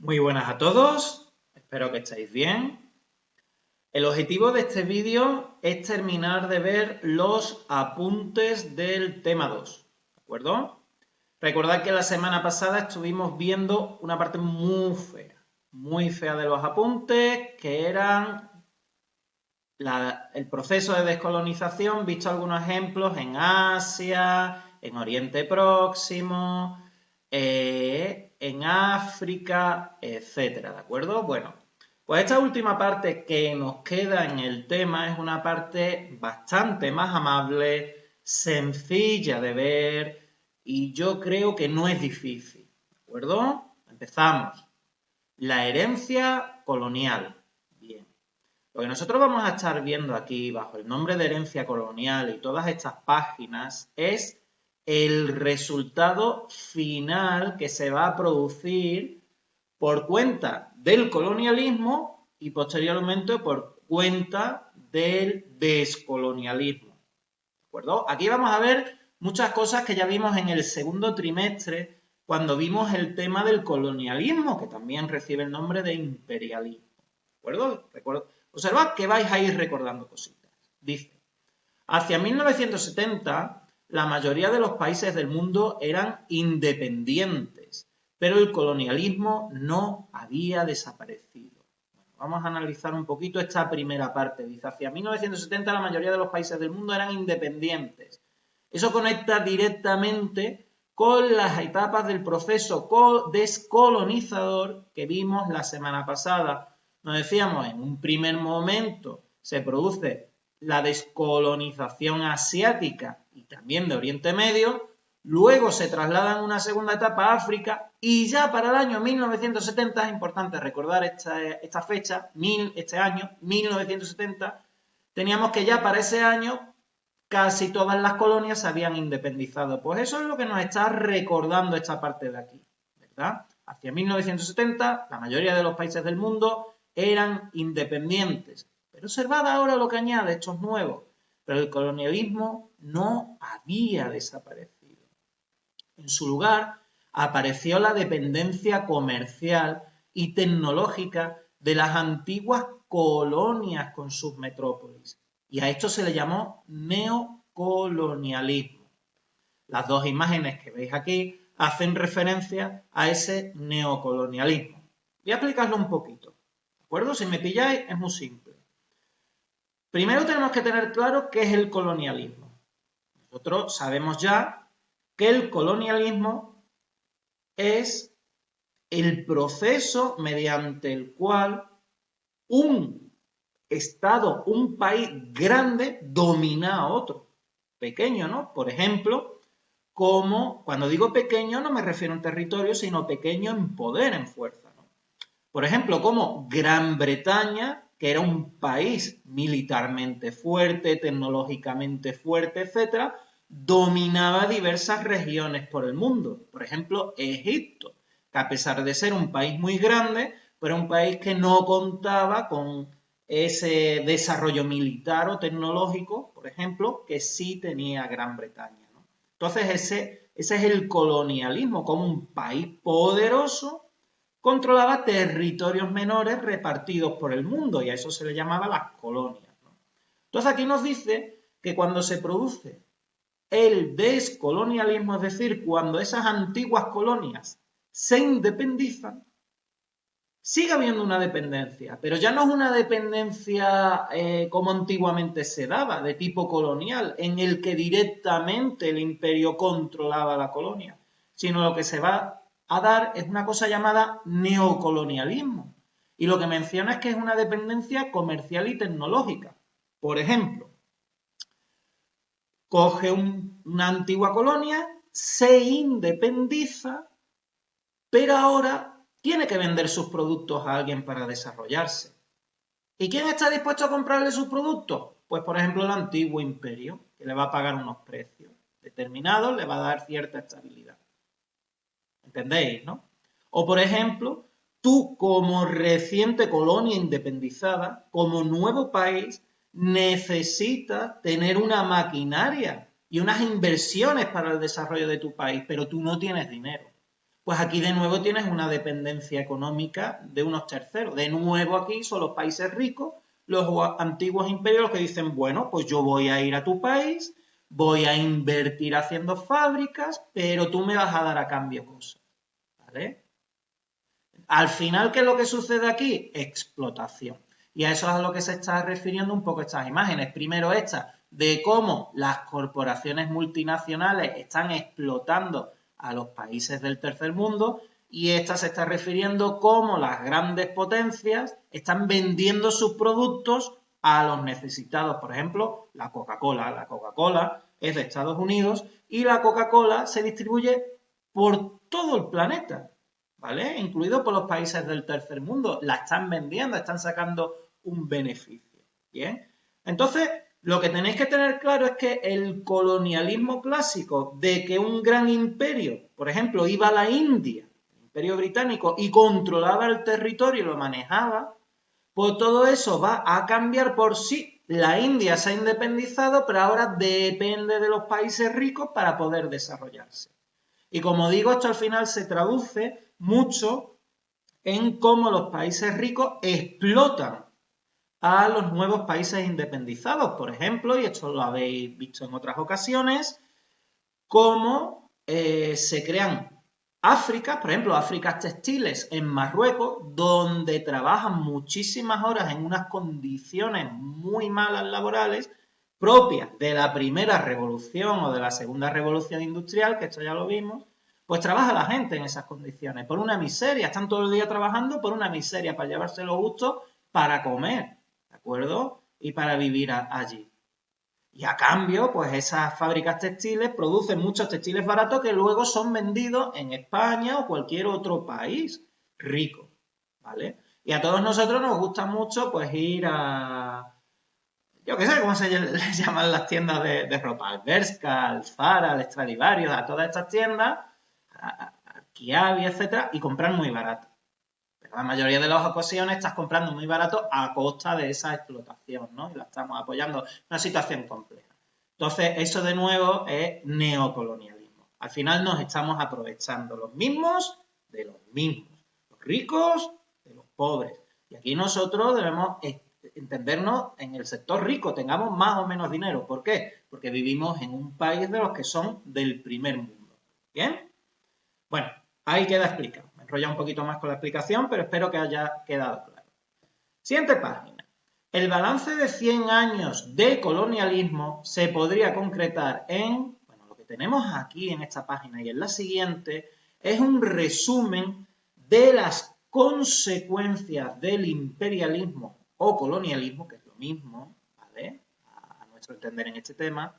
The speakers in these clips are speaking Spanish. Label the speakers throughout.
Speaker 1: Muy buenas a todos, espero que estéis bien. El objetivo de este vídeo es terminar de ver los apuntes del tema 2, ¿de acuerdo? Recordad que la semana pasada estuvimos viendo una parte muy fea de los apuntes, que eran el proceso de descolonización, visto algunos ejemplos en Asia, en Oriente Próximo, en África, etcétera, ¿de acuerdo? Bueno, pues esta última parte que nos queda en el tema es una parte bastante más amable, sencilla de ver y yo creo que no es difícil, ¿de acuerdo? Empezamos. La herencia colonial. Bien. Lo que nosotros vamos a estar viendo aquí bajo el nombre de herencia colonial y todas estas páginas es el resultado final que se va a producir por cuenta del colonialismo y posteriormente por cuenta del descolonialismo. ¿De acuerdo? Aquí vamos a ver muchas cosas que ya vimos en el segundo trimestre cuando vimos el tema del colonialismo, que también recibe el nombre de imperialismo. ¿De acuerdo? Observad que vais a ir recordando cositas. Dice, hacia 1970, la mayoría de los países del mundo eran independientes, pero el colonialismo no había desaparecido. Bueno, vamos a analizar un poquito esta primera parte. Dice, hacia 1970 la mayoría de los países del mundo eran independientes. Eso conecta directamente con las etapas del proceso descolonizador que vimos la semana pasada. Nos decíamos, en un primer momento se produce la descolonización asiática y también de Oriente Medio, luego se traslada en una segunda etapa a África y ya para el año 1970, es importante recordar esta fecha, este año, 1970, teníamos que ya para ese año casi todas las colonias se habían independizado. Pues eso es lo que nos está recordando esta parte de aquí, ¿verdad? Hacia 1970, la mayoría de los países del mundo eran independientes. Pero observad ahora lo que añade, estos nuevos. Pero el colonialismo no había desaparecido. En su lugar, apareció la dependencia comercial y tecnológica de las antiguas colonias con sus metrópolis. Y a esto se le llamó neocolonialismo. Las dos imágenes que veis aquí hacen referencia a ese neocolonialismo. Voy a explicarlo un poquito. ¿De acuerdo? Si me pilláis, es muy simple. Primero tenemos que tener claro qué es el colonialismo. Nosotros sabemos ya que el colonialismo es el proceso mediante el cual un Estado, un país grande domina a otro. Pequeño, ¿no? Por ejemplo, como, cuando digo pequeño no me refiero a un territorio, sino pequeño en poder, en fuerza, ¿no? Por ejemplo, como Gran Bretaña, que era un país militarmente fuerte, tecnológicamente fuerte, etcétera, dominaba diversas regiones por el mundo. Por ejemplo, Egipto, que a pesar de ser un país muy grande, pero un país que no contaba con ese desarrollo militar o tecnológico, por ejemplo, que sí tenía Gran Bretaña, ¿no? Entonces ese es el colonialismo, como un país poderoso controlaba territorios menores repartidos por el mundo y a eso se le llamaba las colonias, ¿no? Entonces aquí nos dice que cuando se produce el descolonialismo, es decir, cuando esas antiguas colonias se independizan, sigue habiendo una dependencia, pero ya no es una dependencia como antiguamente se daba, de tipo colonial, en el que directamente el imperio controlaba la colonia, sino lo que se va a dar es una cosa llamada neocolonialismo. Y lo que menciona es que es una dependencia comercial y tecnológica. Por ejemplo, coge una antigua colonia, se independiza, pero ahora tiene que vender sus productos a alguien para desarrollarse. ¿Y quién está dispuesto a comprarle sus productos? Pues, por ejemplo, el antiguo imperio, que le va a pagar unos precios determinados, le va a dar cierta estabilidad. ¿Entendéis, no? O, por ejemplo, tú como reciente colonia independizada, como nuevo país, necesitas tener una maquinaria y unas inversiones para el desarrollo de tu país, pero tú no tienes dinero. pues aquí de nuevo tienes una dependencia económica de unos terceros. De nuevo aquí son los países ricos, los antiguos imperios los que dicen, bueno, pues yo voy a ir a tu país, voy a invertir haciendo fábricas, pero tú me vas a dar a cambio cosas, ¿vale? Al final, ¿qué es lo que sucede aquí? Explotación. Y a eso es a lo que se está refiriendo un poco estas imágenes. Primero esta de cómo las corporaciones multinacionales están explotando a los países del tercer mundo, y esta se está refiriendo cómo las grandes potencias están vendiendo sus productos a los necesitados. Por ejemplo, la Coca-Cola. La Coca-Cola es de Estados Unidos y la Coca-Cola se distribuye por todo el planeta, ¿vale? Incluido por los países del tercer mundo. La están vendiendo, están sacando un beneficio, ¿bien? Entonces, lo que tenéis que tener claro es que el colonialismo clásico de que un gran imperio, por ejemplo, iba a la India, el imperio británico, y controlaba el territorio y lo manejaba, pues todo eso va a cambiar por sí. La India se ha independizado, pero ahora depende de los países ricos para poder desarrollarse. Y como digo, esto al final se traduce mucho en cómo los países ricos explotan a los nuevos países independizados. Por ejemplo, y esto lo habéis visto en otras ocasiones, cómo se crean África, por ejemplo, Áfricas textiles en Marruecos, donde trabajan muchísimas horas en unas condiciones muy malas laborales, propias de la primera revolución o de la segunda revolución industrial, que esto ya lo vimos, pues trabaja la gente en esas condiciones, por una miseria, están todo el día trabajando por una miseria, para llevarse los gustos, para comer, ¿de acuerdo? Y para vivir allí. Y a cambio, pues esas fábricas textiles producen muchos textiles baratos que luego son vendidos en España o cualquier otro país rico, ¿vale? Y a todos nosotros nos gusta mucho, pues, ir a, yo qué sé, ¿cómo se les llaman las tiendas de ropa? Al Bershka, al Zara, al Stradivarius, a todas estas tiendas, a Kiabi, etcétera, y comprar muy barato. Pero la mayoría de las ocasiones estás comprando muy barato a costa de esa explotación, ¿no? Y la estamos apoyando en una situación compleja. Entonces, eso de nuevo es neocolonialismo. Al final nos estamos aprovechando los mismos de los mismos, los ricos de los pobres. Y aquí nosotros debemos entendernos en el sector rico, tengamos más o menos dinero. ¿Por qué? Porque vivimos en un país de los que son del primer mundo. ¿Bien? Bueno, ahí queda explicado. Me he enrollado un poquito más con la explicación, pero espero que haya quedado claro. Siguiente página. El balance de 100 años de colonialismo se podría concretar en, bueno, lo que tenemos aquí en esta página y en la siguiente, es un resumen de las consecuencias del imperialismo o colonialismo, que es lo mismo, ¿vale? A nuestro entender en este tema.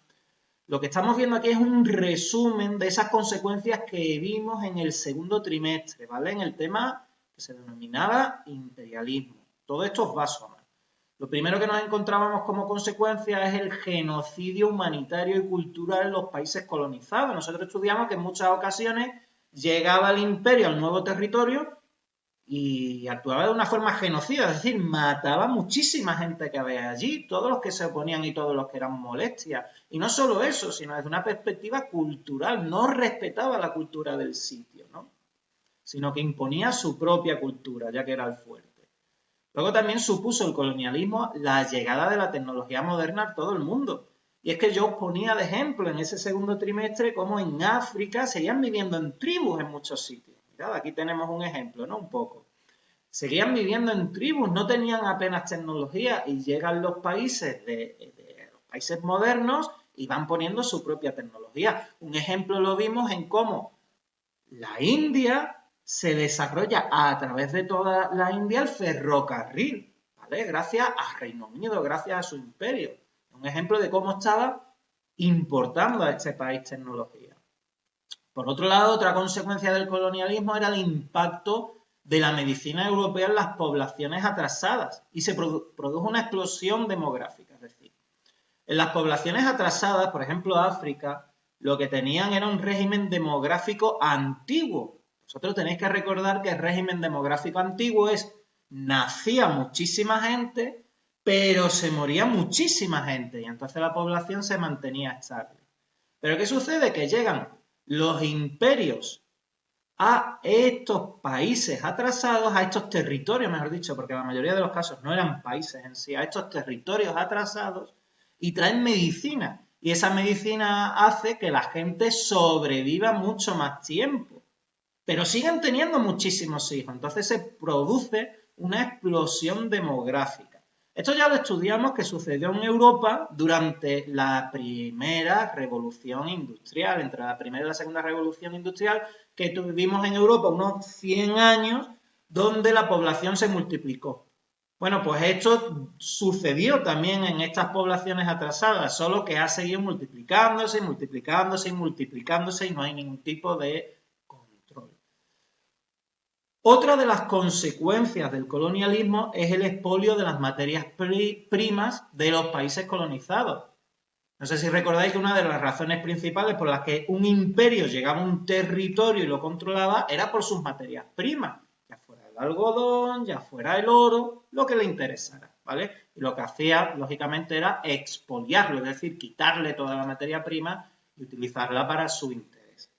Speaker 1: Lo que estamos viendo aquí es un resumen de esas consecuencias que vimos en el segundo trimestre, ¿vale? En el tema que se denominaba imperialismo. Todo esto os va a sonar. Lo primero que nos encontrábamos como consecuencia es el genocidio humanitario y cultural en los países colonizados. Nosotros estudiamos que en muchas ocasiones llegaba el imperio al nuevo territorio y actuaba de una forma genocida, es decir, mataba muchísima gente que había allí, todos los que se oponían y todos los que eran molestias. Y no solo eso, sino desde una perspectiva cultural, no respetaba la cultura del sitio, ¿no? Sino que imponía su propia cultura, ya que era el fuerte. Luego también supuso el colonialismo la llegada de la tecnología moderna a todo el mundo. Y es que yo os ponía de ejemplo en ese segundo trimestre cómo en África seguían viviendo en tribus en muchos sitios. Mirad, aquí tenemos un ejemplo, ¿no? Un poco. Seguían viviendo en tribus, no tenían apenas tecnología y llegan los países de los países modernos y van poniendo su propia tecnología. Un ejemplo lo vimos en cómo la India se desarrolla a través de toda la India el ferrocarril, ¿vale? Gracias a Reino Unido, gracias a su imperio. Un ejemplo de cómo estaba importando a este país tecnología. Por otro lado, otra consecuencia del colonialismo era el impacto de la medicina europea en las poblaciones atrasadas y se produjo una explosión demográfica. Es decir, en las poblaciones atrasadas, por ejemplo África, lo que tenían era un régimen demográfico antiguo. Vosotros tenéis que recordar que el régimen demográfico antiguo es, nacía muchísima gente, pero se moría muchísima gente y entonces la población se mantenía estable. Pero ¿qué sucede? Que llegan los imperios a estos países atrasados, a estos territorios, mejor dicho, porque la mayoría de los casos no eran países en sí, a estos territorios atrasados y traen medicina. Y esa medicina hace que la gente sobreviva mucho más tiempo. Pero siguen teniendo muchísimos hijos. Entonces se produce una explosión demográfica. Esto ya lo estudiamos que sucedió en Europa durante la primera revolución industrial, entre la primera y la segunda revolución industrial, que tuvimos en Europa unos 100 años, donde la población se multiplicó. Bueno, pues esto sucedió también en estas poblaciones atrasadas, solo que ha seguido multiplicándose, multiplicándose y multiplicándose y no hay ningún tipo de control. Otra de las consecuencias del colonialismo es el expolio de las materias primas de los países colonizados. No sé si recordáis que una de las razones principales por las que un imperio llegaba a un territorio y lo controlaba era por sus materias primas, ya fuera el algodón, ya fuera el oro, lo que le interesara, ¿vale? Y lo que hacía, lógicamente, era expoliarlo, es decir, quitarle toda la materia prima y utilizarla para su interés.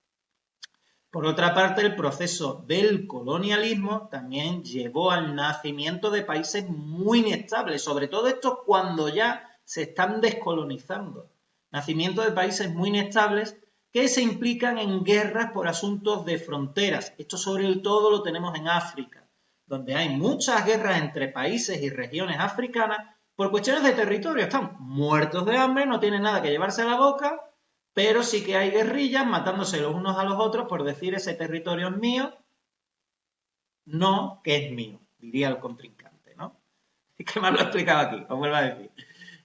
Speaker 1: Por otra parte, el proceso del colonialismo también llevó al nacimiento de países muy inestables, sobre todo esto cuando ya se están descolonizando. Nacimiento de países muy inestables que se implican en guerras por asuntos de fronteras. Esto sobre todo lo tenemos en África, donde hay muchas guerras entre países y regiones africanas por cuestiones de territorio. Están muertos de hambre, no tienen nada que llevarse a la boca, pero sí que hay guerrillas matándose los unos a los otros por decir ese territorio es mío, no que es mío, diría el contrincante, ¿no? Es que me lo he explicado aquí, os vuelvo a decir.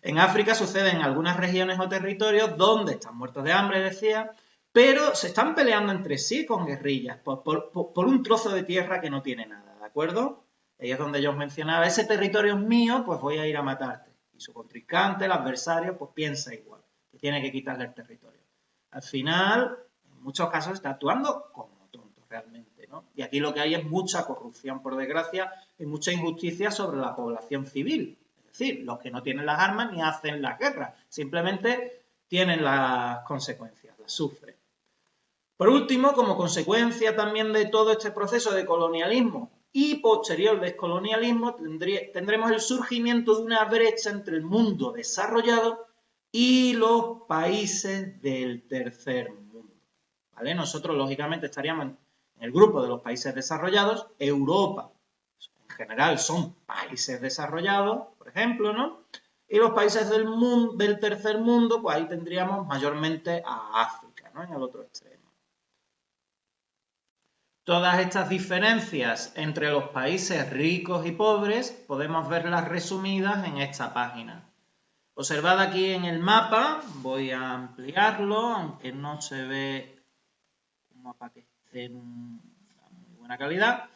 Speaker 1: En África sucede en algunas regiones o territorios donde están muertos de hambre, decía, pero se están peleando entre sí con guerrillas por un trozo de tierra que no tiene nada, ¿de acuerdo? Ahí es donde yo os mencionaba, ese territorio es mío, pues voy a ir a matarte. Y su contrincante, el adversario, pues piensa igual, que tiene que quitarle el territorio. Al final, en muchos casos está actuando como tonto realmente, ¿no? Y aquí lo que hay es mucha corrupción, por desgracia, y mucha injusticia sobre la población civil. Es decir, los que no tienen las armas ni hacen las guerras, simplemente tienen las consecuencias, las sufren. Por último, como consecuencia también de todo este proceso de colonialismo y posterior descolonialismo, tendremos el surgimiento de una brecha entre el mundo desarrollado y los países del tercer mundo. ¿Vale? Nosotros, lógicamente, estaríamos en el grupo de los países desarrollados. Europa, en general, son países desarrollados, por ejemplo, ¿no? Y los países del tercer mundo, pues ahí tendríamos mayormente a África, ¿no? En el otro extremo. Todas estas diferencias entre los países ricos y pobres podemos verlas resumidas en esta página. Observad aquí en el mapa, voy a ampliarlo, aunque no se ve un mapa que esté en muy buena calidad.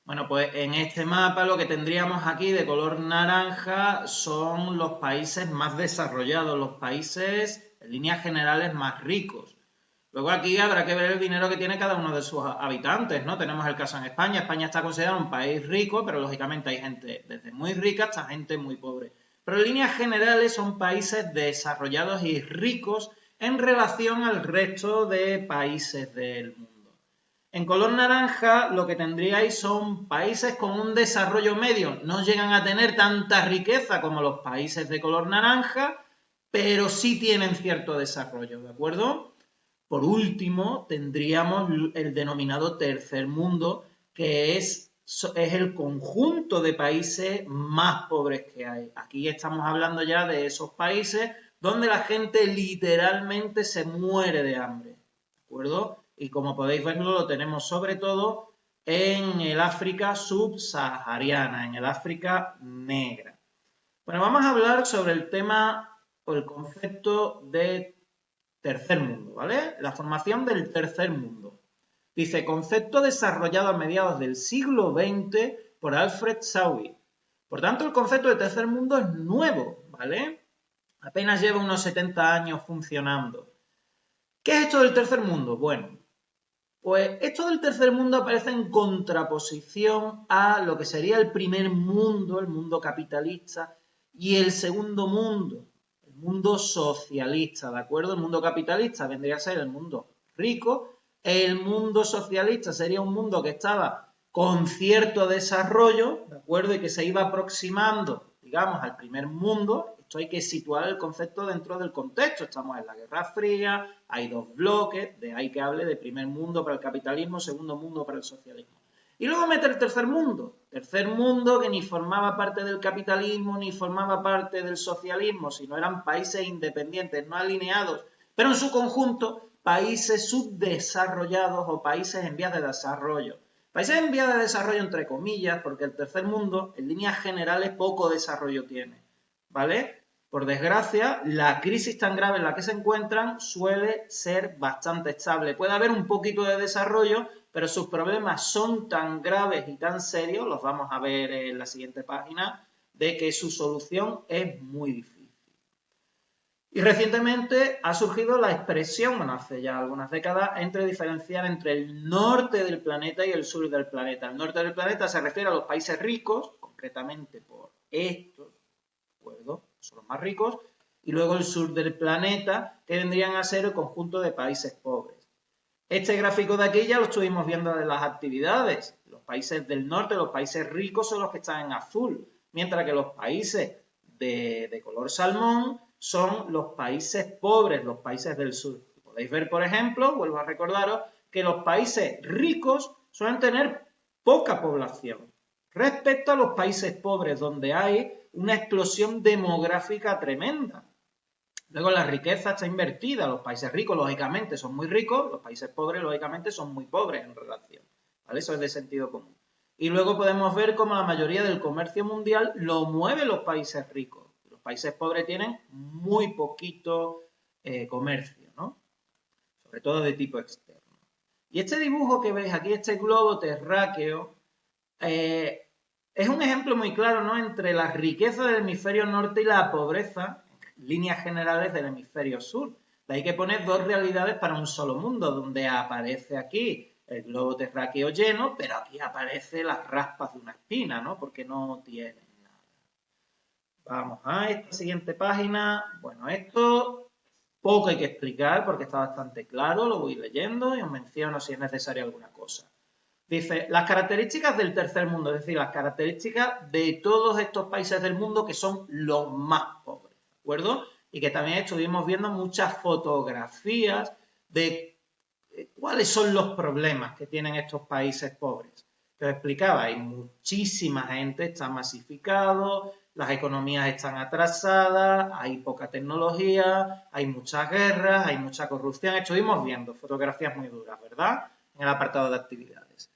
Speaker 1: Bueno, pues en este mapa lo que tendríamos aquí de color naranja son los países más desarrollados, los países en líneas generales más ricos. Luego aquí habrá que ver el dinero que tiene cada uno de sus habitantes, ¿no? Tenemos el caso en España. España está considerado un país rico, pero lógicamente hay gente desde muy rica hasta gente muy pobre. Pero en líneas generales son países desarrollados y ricos en relación al resto de países del mundo. En color naranja lo que tendríais son países con un desarrollo medio. No llegan a tener tanta riqueza como los países de color naranja, pero sí tienen cierto desarrollo, ¿de acuerdo? Por último, tendríamos el denominado tercer mundo, que es el conjunto de países más pobres que hay. Aquí estamos hablando ya de esos países donde la gente literalmente se muere de hambre, ¿de acuerdo? Y como podéis verlo, lo tenemos sobre todo en el África subsahariana, en el África negra. Bueno, vamos a hablar sobre el tema o el concepto de tercer mundo, ¿vale? La formación del tercer mundo. Dice, concepto desarrollado a mediados del siglo XX por Alfred Sawi. Por tanto, el concepto de tercer mundo es nuevo, ¿vale? Apenas lleva unos 70 años funcionando. ¿Qué es esto del tercer mundo? Bueno, pues esto del tercer mundo aparece en contraposición a lo que sería el primer mundo, el mundo capitalista, y el segundo mundo, el mundo socialista, ¿de acuerdo? El mundo capitalista vendría a ser el mundo rico, El mundo socialista sería un mundo que estaba con cierto desarrollo, ¿de acuerdo? Y que se iba aproximando, digamos, al primer mundo. Esto hay que situar el concepto dentro del contexto. Estamos en la Guerra Fría, hay dos bloques, de ahí que hable de primer mundo para el capitalismo, segundo mundo para el socialismo. Y luego mete el tercer mundo que ni formaba parte del capitalismo, ni formaba parte del socialismo, sino eran países independientes, no alineados, pero en su conjunto países subdesarrollados o países en vías de desarrollo. Países en vías de desarrollo entre comillas, porque el tercer mundo, en líneas generales, poco desarrollo tiene, ¿vale? Por desgracia, la crisis tan grave en la que se encuentran suele ser bastante estable. Puede haber un poquito de desarrollo, pero sus problemas son tan graves y tan serios, los vamos a ver en la siguiente página, de que su solución es muy difícil. Y recientemente ha surgido la expresión, bueno, hace ya algunas décadas, entre diferenciar entre el norte del planeta y el sur del planeta. El norte del planeta se refiere a los países ricos, concretamente por estos, ¿de acuerdo? Son los más ricos, y luego el sur del planeta, que vendrían a ser el conjunto de países pobres. Este gráfico de aquí ya lo estuvimos viendo de las actividades. Los países del norte, los países ricos son los que están en azul, mientras que los países de color salmón son los países pobres, los países del sur. Podéis ver, por ejemplo, vuelvo a recordaros, que los países ricos suelen tener poca población respecto a los países pobres, donde hay una explosión demográfica tremenda. Luego la riqueza está invertida, los países ricos lógicamente son muy ricos, los países pobres lógicamente son muy pobres en relación, ¿vale? Eso es de sentido común. Y luego podemos ver cómo la mayoría del comercio mundial lo mueven los países ricos. Los países pobres tienen muy poquito comercio, ¿no? Sobre todo de tipo externo. Y este dibujo que veis aquí, este globo terráqueo, es un ejemplo muy claro, ¿no?, entre la riqueza del hemisferio norte y la pobreza, líneas generales del hemisferio sur. De ahí que poner dos realidades para un solo mundo, donde aparece aquí el globo terráqueo lleno, pero aquí aparece las raspas de una espina, ¿no? Porque no tiene nada. Vamos a esta siguiente página. Bueno, esto poco hay que explicar porque está bastante claro, lo voy leyendo y os menciono si es necesaria alguna cosa. Dice, las características del tercer mundo, es decir, las características de todos estos países del mundo que son los más pobres, ¿de acuerdo? Y que también estuvimos viendo muchas fotografías de cuáles son los problemas que tienen estos países pobres. Que os explicaba, hay muchísima gente, está masificado, las economías están atrasadas, hay poca tecnología, hay muchas guerras, hay mucha corrupción. Estuvimos viendo fotografías muy duras, ¿verdad? En el apartado de actividades.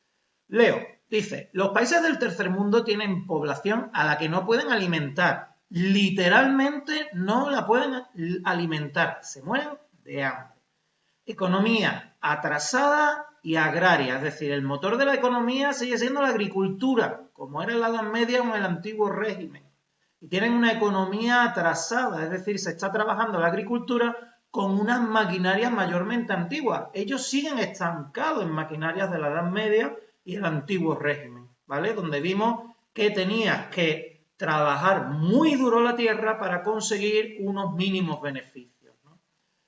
Speaker 1: Leo, dice, los países del tercer mundo tienen población a la que no pueden alimentar. Literalmente no la pueden alimentar. Se mueren de hambre. Economía atrasada y agraria, es decir, el motor de la economía sigue siendo la agricultura, como era en la Edad Media o en el antiguo régimen. Y tienen una economía atrasada, es decir, se está trabajando la agricultura con unas maquinarias mayormente antiguas. Ellos siguen estancados en maquinarias de la Edad Media y el antiguo régimen, ¿vale? Donde vimos que tenías que trabajar muy duro la tierra para conseguir unos mínimos beneficios, ¿no?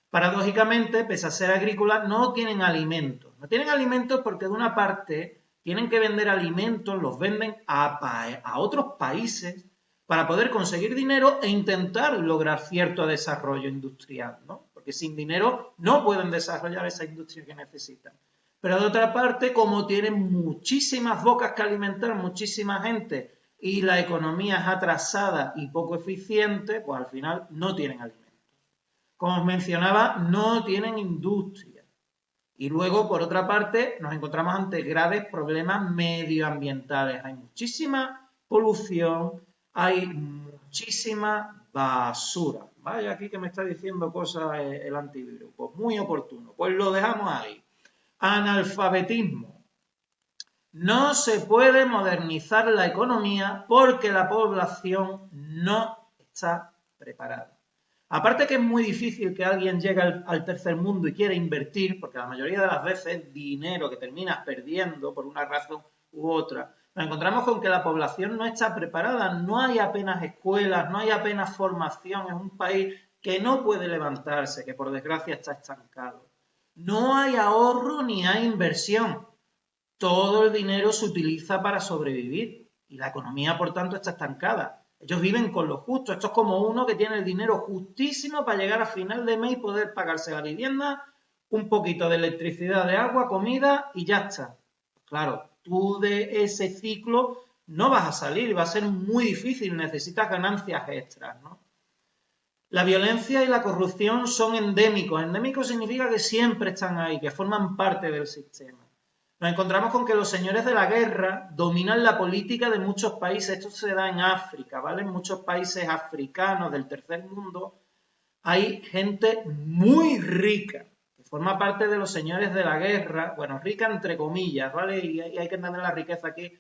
Speaker 1: Paradójicamente, pese a ser agrícolas, no tienen alimentos. No tienen alimentos porque de una parte tienen que vender alimentos, los venden a otros países para poder conseguir dinero e intentar lograr cierto desarrollo industrial, ¿no? Porque sin dinero no pueden desarrollar esa industria que necesitan. Pero de otra parte, como tienen muchísimas bocas que alimentar, muchísima gente, y la economía es atrasada y poco eficiente, pues al final no tienen alimentos. Como os mencionaba, no tienen industria. Y luego, por otra parte, nos encontramos ante graves problemas medioambientales. Hay muchísima polución, hay muchísima basura. Vaya, aquí que me está diciendo cosas el antivirus. Pues muy oportuno. Pues lo dejamos ahí. Analfabetismo. No se puede modernizar la economía porque la población no está preparada. Aparte que es muy difícil que alguien llegue al tercer mundo y quiera invertir, porque la mayoría de las veces dinero que terminas perdiendo por una razón u otra, nos encontramos con que la población no está preparada, no hay apenas escuelas, no hay apenas formación, es un país que no puede levantarse, que por desgracia está estancado. No hay ahorro ni hay inversión. Todo el dinero se utiliza para sobrevivir y la economía, por tanto, está estancada. Ellos viven con lo justo. Esto es como uno que tiene el dinero justísimo para llegar a final de mes y poder pagarse la vivienda, un poquito de electricidad, de agua, comida y ya está. Claro, tú de ese ciclo no vas a salir y va a ser muy difícil, necesitas ganancias extras, ¿no? La violencia y la corrupción son endémicos. Endémicos significa que siempre están ahí, que forman parte del sistema. Nos encontramos con que los señores de la guerra dominan la política de muchos países. Esto se da en África, ¿vale? En muchos países africanos del tercer mundo hay gente muy rica, que forma parte de los señores de la guerra, bueno, rica entre comillas, ¿vale? Y hay que entender la riqueza aquí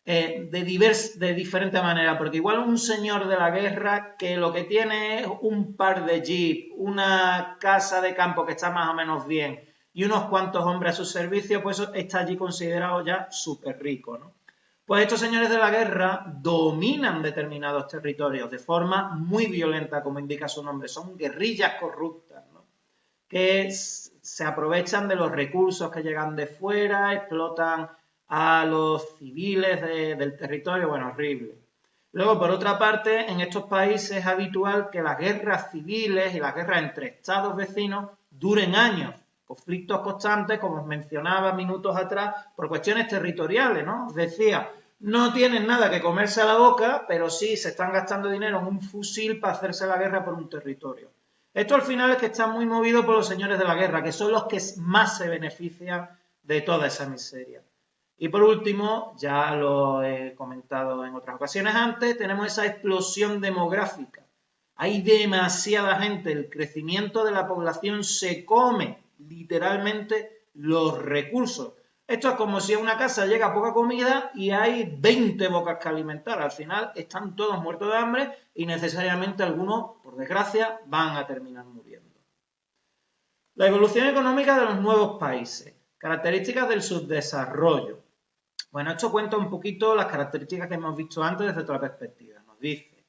Speaker 1: de diferente manera, porque igual un señor de la guerra que lo que tiene es un par de jeep, una casa de campo que está más o menos bien y unos cuantos hombres a su servicio, pues está allí considerado ya súper rico, ¿no? Pues estos señores de la guerra dominan determinados territorios de forma muy violenta, como indica su nombre, son guerrillas corruptas, ¿no? Que se aprovechan de los recursos que llegan de fuera, explotan a los civiles del territorio, bueno, horrible. Luego, por otra parte, en estos países es habitual que las guerras civiles y las guerras entre estados vecinos duren años, conflictos constantes, como os mencionaba minutos atrás, por cuestiones territoriales, ¿no? Os decía, no tienen nada que comerse a la boca, pero sí se están gastando dinero en un fusil para hacerse la guerra por un territorio. Esto al final es que está muy movido por los señores de la guerra, que son los que más se benefician de toda esa miseria. Y por último, ya lo he comentado en otras ocasiones antes, tenemos esa explosión demográfica. Hay demasiada gente, el crecimiento de la población se come literalmente los recursos. Esto es como si a una casa llega poca comida y hay 20 bocas que alimentar. Al final están todos muertos de hambre y necesariamente algunos, por desgracia, van a terminar muriendo. La evolución económica de los nuevos países. Características del subdesarrollo. Bueno, esto cuenta un poquito las características que hemos visto antes desde otra perspectiva. Nos dice,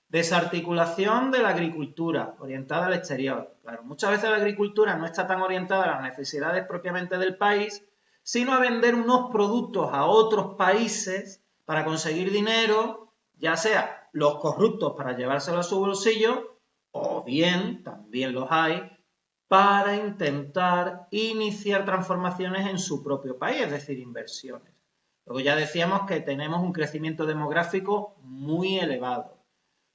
Speaker 1: desarticulación de la agricultura, orientada al exterior. Claro, muchas veces la agricultura no está tan orientada a las necesidades propiamente del país, sino a vender unos productos a otros países para conseguir dinero, ya sea los corruptos para llevárselo a su bolsillo, o bien, también los hay, para intentar iniciar transformaciones en su propio país, es decir, inversiones. Luego ya decíamos que tenemos un crecimiento demográfico muy elevado.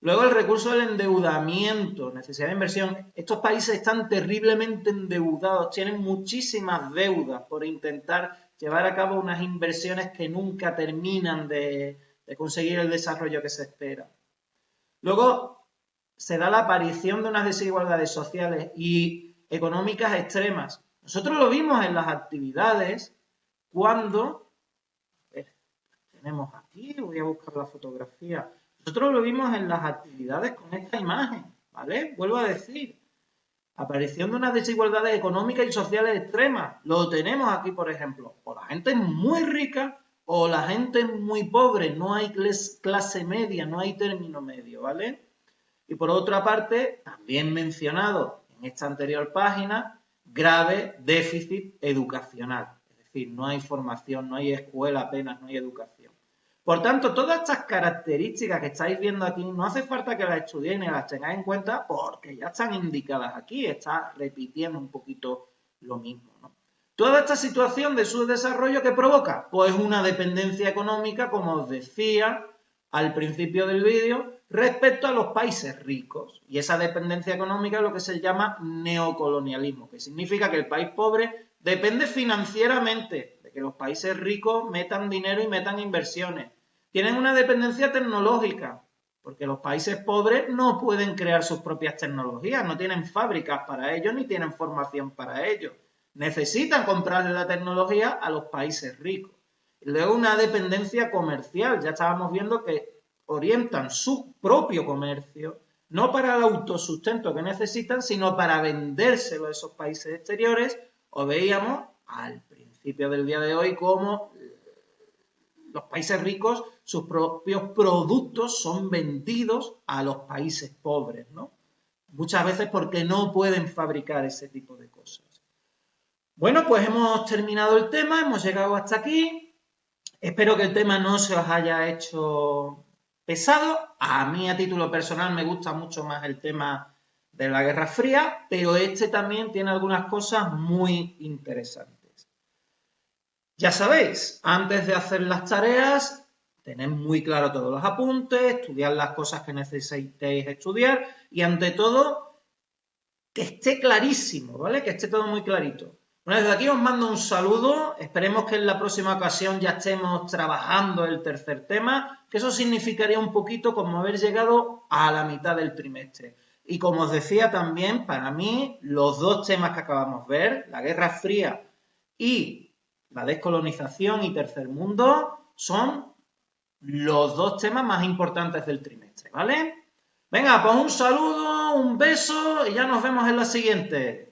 Speaker 1: Luego el recurso del endeudamiento, necesidad de inversión. Estos países están terriblemente endeudados, tienen muchísimas deudas por intentar llevar a cabo unas inversiones que nunca terminan de conseguir el desarrollo que se espera. Luego se da la aparición de unas desigualdades sociales y económicas extremas. Nosotros lo vimos en las actividades cuando tenemos aquí, voy a buscar la fotografía. Nosotros lo vimos en las actividades con esta imagen, ¿vale? Vuelvo a decir, aparición de unas desigualdades económicas y sociales extremas. Lo tenemos aquí, por ejemplo. O la gente es muy rica o la gente es muy pobre. No hay clase media, no hay término medio, ¿vale? Y por otra parte, también mencionado en esta anterior página, grave déficit educacional. Es decir, no hay formación, no hay escuela apenas, no hay educación. Por tanto, todas estas características que estáis viendo aquí, no hace falta que las estudiéis ni las tengáis en cuenta porque ya están indicadas aquí, está repitiendo un poquito lo mismo, ¿no? Toda esta situación de subdesarrollo, ¿qué provoca? Pues una dependencia económica, como os decía al principio del vídeo, respecto a los países ricos. Y esa dependencia económica es lo que se llama neocolonialismo, que significa que el país pobre depende financieramente de que los países ricos metan dinero y metan inversiones. Tienen una dependencia tecnológica, porque los países pobres no pueden crear sus propias tecnologías, no tienen fábricas para ello ni tienen formación para ello. Necesitan comprarle la tecnología a los países ricos. Y luego una dependencia comercial, ya estábamos viendo que orientan su propio comercio no para el autosustento que necesitan, sino para vendérselo a esos países exteriores, o veíamos al principio del día de hoy cómo los países ricos, sus propios productos son vendidos a los países pobres, ¿no? Muchas veces porque no pueden fabricar ese tipo de cosas. Bueno, pues hemos terminado el tema, hemos llegado hasta aquí. Espero que el tema no se os haya hecho pesado. A mí, a título personal, me gusta mucho más el tema de la Guerra Fría, pero este también tiene algunas cosas muy interesantes. Ya sabéis, antes de hacer las tareas, tened muy claro todos los apuntes, estudiar las cosas que necesitéis estudiar y, ante todo, que esté clarísimo, ¿vale? Que esté todo muy clarito. Bueno, desde aquí os mando un saludo, esperemos que en la próxima ocasión ya estemos trabajando el tercer tema, que eso significaría un poquito como haber llegado a la mitad del trimestre. Y como os decía también, para mí, los dos temas que acabamos de ver, la Guerra Fría y la descolonización y tercer mundo, son los dos temas más importantes del trimestre, ¿vale? Venga, pues un saludo, un beso y ya nos vemos en la siguiente.